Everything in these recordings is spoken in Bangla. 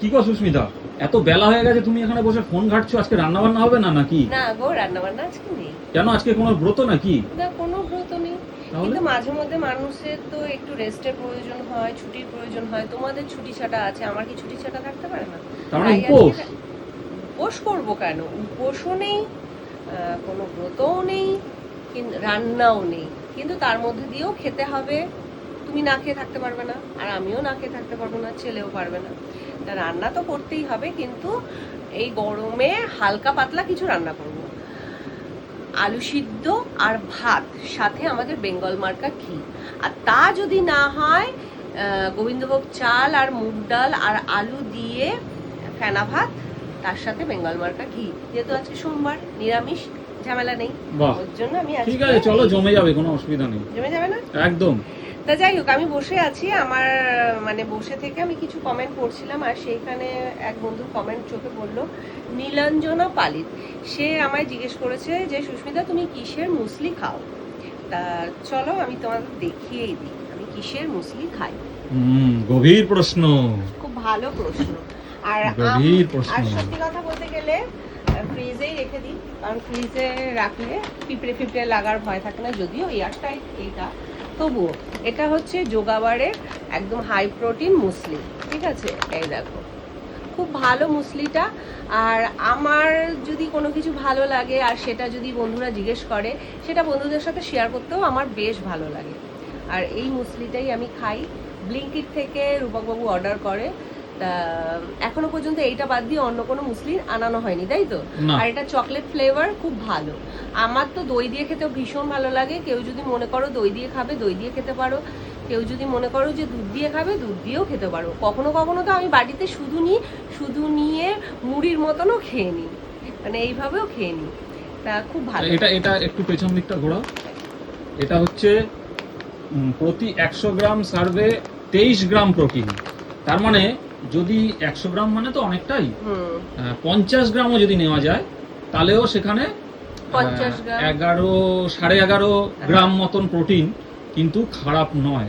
কি গো সুস্মিতা, এত বেলা হয়ে গেছে, তুমি এখানে বসে ফোন ঘাটছো? আজকে রান্না বান্না হবে না নাকি? না গো, রান্না বান্না আজকে নেই। কেন, আজকে কোনো ব্রত নাকি? না, কোনো ব্রত নেই। তাহলে কিন্তু মাঝে মধ্যে মানুষের তো একটু রেস্টের প্রয়োজন হয়, ছুটির প্রয়োজন হয়। তোমাদের ছুটি ছাটা আছে, আমার কি ছুটি ছাটা থাকতে পারে না? তার মানে তাই উপোস? আজকে উপোস করবো কেন? উপোসও নেই, কোনো ব্রতও নেই, কিন্তু রান্নাও নেই। কিন্তু তার মধ্যে দিয়েও খেতে হবে। তুমি না খেয়ে থাকতে পারবে না, আর আমিও না খেয়ে থাকতে পারবো না, ছেলেও পারবে না। তা রান্না তো করতেই হবে, কিন্তু এই গরমে হালকা পাতলা কিছু রান্না করব। আলু সিদ্ধ আর ভাত, সাথে আমাদের বেঙ্গল মার্কা ঘি। আর তা যদি না হয়, গোবিন্দভোগ চাল আর মুগ ডাল আর আলু দিয়ে ফেনা ভাত, তার সাথে বেঙ্গল মার্কা ঘি। যেহেতু আজকে সোমবার, নিরামিষ, ঝামেলা নেই। বাহ, ওর জন্য আমি ঠিক আছে, চলো, জমে যাবে, কোনো অসুবিধা নেই। জমে যাবে না? একদম। তা যাই হোক, আমি বসে আছি, আমার মানে বসে থেকে আমি কিছু কমেন্ট পড়ছিলাম, আর সেইখানে এক বন্ধুর কমেন্ট চোখে পড়লো, নীলাঞ্জনা পালিত। সে আমায় জিজ্ঞেস করেছে যে সুস্মিতা, তুমি কিসের মুসলি খাও? তা চলো আমি তোমাদের দেখিয়েই দিই আমি কিসের মুসলি খাই। গভীর প্রশ্ন। খুব ভালো প্রশ্ন। আর গভীর প্রশ্ন। আর সত্যি কথা বলতে গেলে ফ্রিজেই রেখে দিই, কারণ ফ্রিজে রাখলে পিঁপড়ে ফিপড়ে লাগার ভয় থাকে না। যদিও এয়ারটাইট এইটা, তবুও এটা হচ্ছে যোগাবারের একদম হাই প্রোটিন মুসলি। ঠিক আছে, এই দেখো, খুব ভালো মুসলিটা। আর আমার যদি কোনো কিছু ভালো লাগে আর সেটা যদি বন্ধুরা জিজ্ঞেস করে, সেটা বন্ধুদের সাথে শেয়ার করতেও আমার বেশ ভালো লাগে। আর এই মুসলিটাই আমি খাই। ব্লিঙ্কিট থেকে রূপকবাবু অর্ডার করে। তা এখনো পর্যন্ত এইটা বাদ দিয়ে অন্য কোনো মুসলি আনানো হয়নি, তাই তো? না। আর এটা চকলেট ফ্লেভার, খুব ভালো। আমার তো দই দিয়ে খেতেও ভীষণ ভালো লাগে। কেউ যদি মনে করো দই দিয়ে খাবে, দই দিয়ে খেতে পারো। কেউ যদি মনে করো যে দুধ দিয়ে খাবে, দুধ দিয়েও খেতে পারো। কখনো কখনো তো আমি বাড়িতে শুধু নিয়ে মুড়ির মতনও খেয়ে নিই, মানে এইভাবেও খেয়ে নিই। তা খুব ভালো। এটা একটু পেছন দিকটা ঘোরাও। এটা হচ্ছে প্রতি 100 গ্রাম সার্ভে 23 গ্রাম প্রোটিন। তার মানে যদি 100 গ্রাম মানে তো অনেকটাই, 50 গ্রামও যদি নেওয়া যায়, তাহলেও সেখানে 50 গ্রাম, 11.5 গ্রাম মতন প্রোটিন, কিন্তু খারাপ নয়,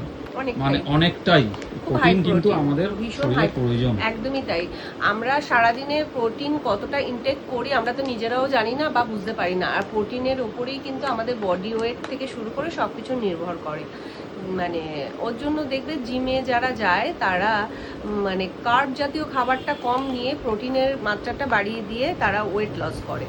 মানে অনেকটাই প্রোটিন কিন্তু আমাদের শরীরে প্রয়োজন। একদমই তাই। আমরা সারাদিনে প্রোটিন কতটা ইনটেক করি আমরা তো নিজেরাও জানি না বা বুঝতে পারি না। আর প্রোটিনের উপরেই কিন্তু আমাদের বডি ওয়েট থেকে শুরু করে সবকিছু নির্ভর করে। মানে ওর জন্য দেখবে জিমে যারা যায় তারা মানে কার্ব জাতীয় খাবারটা কম নিয়ে প্রোটিনের মাত্রাটা বাড়িয়ে দিয়ে তারা ওয়েট লস করে।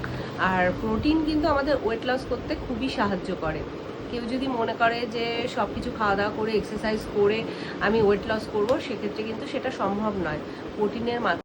আর প্রোটিন কিন্তু আমাদের ওয়েট লস করতে খুবই সাহায্য করে। কেউ যদি মনে করে যে সব কিছু খাওয়া দাওয়া করে এক্সারসাইজ করে আমি ওয়েট লস করবো, সেক্ষেত্রে কিন্তু সেটা সম্ভব নয়। প্রোটিনের মাত্রা